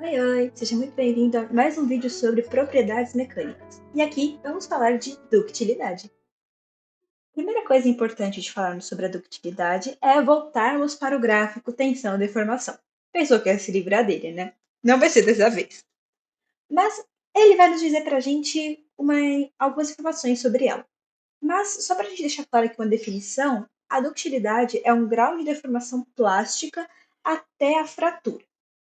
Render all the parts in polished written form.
Oi, oi! Seja muito bem-vindo a mais um vídeo sobre propriedades mecânicas. E aqui vamos falar de ductilidade. A primeira coisa importante de falarmos sobre a ductilidade é voltarmos para o gráfico tensão e deformação. Pensou que ia se livrar dele, né? Não vai ser dessa vez. Mas ele vai nos dizer para a gente algumas informações sobre ela. Mas só para a gente deixar claro aqui uma definição, a ductilidade é um grau de deformação plástica até a fratura.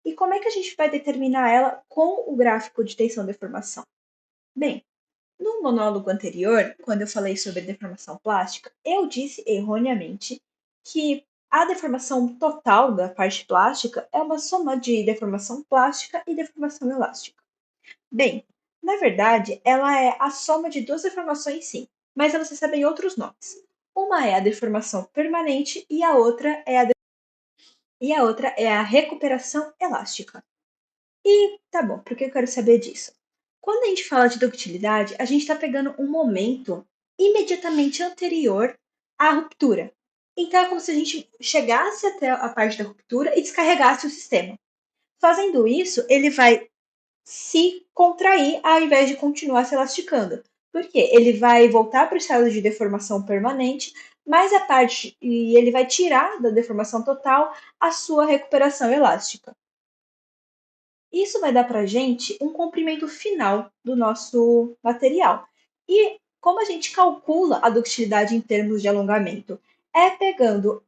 E como é que a gente vai determinar ela com o gráfico de tensão e deformação? Bem, no monólogo anterior, quando eu falei sobre deformação plástica, eu disse erroneamente que a deformação total da parte plástica é uma soma de deformação plástica e deformação elástica. Bem, na verdade, ela é a soma de duas deformações sim, mas elas recebem outros nomes. Uma é a deformação permanente e a outra é a recuperação elástica. E tá bom, por que eu quero saber disso? Quando a gente fala de ductilidade, a gente está pegando um momento imediatamente anterior à ruptura. Então é como se a gente chegasse até a parte da ruptura e descarregasse o sistema. Fazendo isso, ele vai se contrair ao invés de continuar se elasticando. Por quê? Ele vai voltar para o estado de deformação permanente, mas e ele vai tirar da deformação total a sua recuperação elástica. Isso vai dar para a gente um comprimento final do nosso material. E como a gente calcula a ductilidade em termos de alongamento? É pegando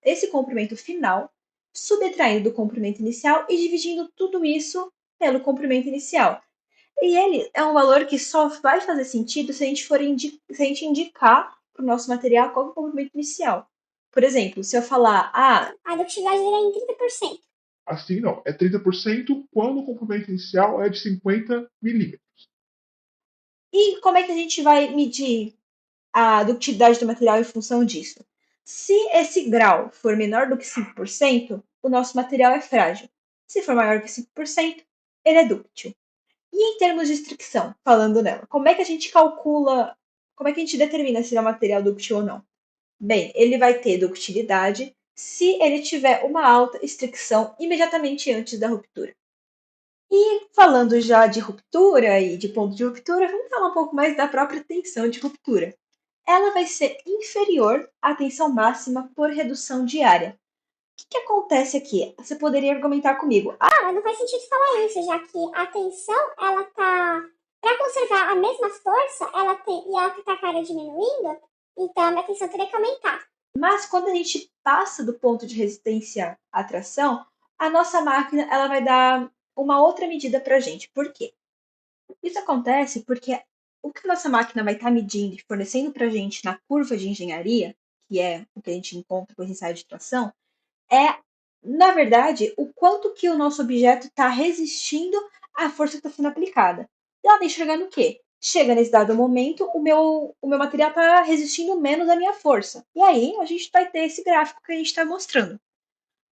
esse comprimento final, subtraindo do comprimento inicial e dividindo tudo isso pelo comprimento inicial. E ele é um valor que só vai fazer sentido se a gente se a gente indicar para o nosso material qual é o comprimento inicial. Por exemplo, se eu falar, a ductilidade dele é em 30%. Assim não, é 30% quando o comprimento inicial é de 50 milímetros. E como é que a gente vai medir a ductilidade do material em função disso? Se esse grau for menor do que 5%, o nosso material é frágil. Se for maior que 5%, ele é dúctil. E em termos de estricção, falando nela, como é que a gente calcula, como é que a gente determina se ele é um material dúctil ou não? Bem, ele vai ter ductilidade se ele tiver uma alta estricção imediatamente antes da ruptura. E falando já de ruptura e de ponto de ruptura, vamos falar um pouco mais da própria tensão de ruptura. Ela vai ser inferior à tensão máxima por redução diária. O que acontece aqui? Você poderia argumentar comigo. Mas não faz sentido falar isso, já que a tensão, ela tá... Para conservar a mesma força, e ela tá cara diminuindo, então a minha tensão teria que aumentar. Mas quando a gente passa do ponto de resistência à tração, a nossa máquina ela vai dar uma outra medida para a gente. Por quê? Isso acontece porque o que a nossa máquina vai estar medindo e fornecendo para a gente na curva de engenharia, que é o que a gente encontra com esse ensaio de tração, é, na verdade, o quanto que o nosso objeto está resistindo à força que está sendo aplicada. E ela está enxergando o quê? Chega nesse dado momento, o meu material está resistindo menos à minha força. E aí a gente vai ter esse gráfico que a gente está mostrando.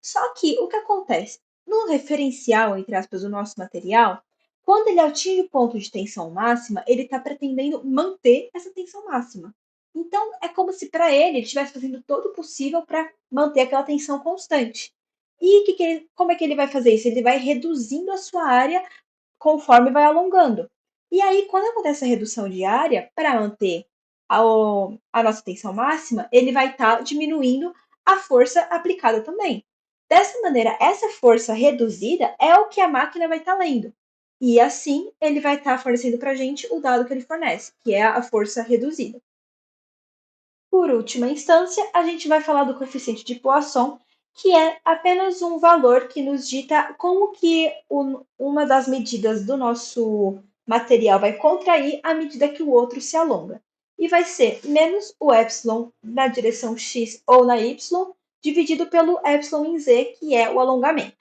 Só que o que acontece? No referencial, entre aspas, do nosso material, quando ele atinge o ponto de tensão máxima, ele está pretendendo manter essa tensão máxima. Então, é como se para ele estivesse fazendo todo o possível para manter aquela tensão constante. E como é que ele vai fazer isso? Ele vai reduzindo a sua área conforme vai alongando. E aí, quando acontece a redução de área, para manter a nossa tensão máxima, ele vai estar diminuindo a força aplicada também. Dessa maneira, essa força reduzida é o que a máquina vai estar lendo. E assim, ele vai estar fornecendo para a gente o dado que ele fornece, que é a força reduzida. Por última instância, a gente vai falar do coeficiente de Poisson, que é apenas um valor que nos dita como que uma das medidas do nosso material vai contrair à medida que o outro se alonga. E vai ser menos o epsilon na direção x ou na y, dividido pelo epsilon em z, que é o alongamento.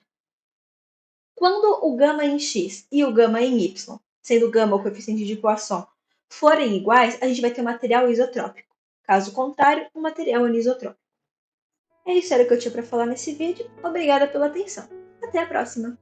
Quando o gama em x e o gama em y, sendo gama o coeficiente de Poisson, forem iguais, a gente vai ter um material isotrópico. Caso contrário, um material anisotrópico. É isso era o que eu tinha para falar nesse vídeo. Obrigada pela atenção. Até a próxima!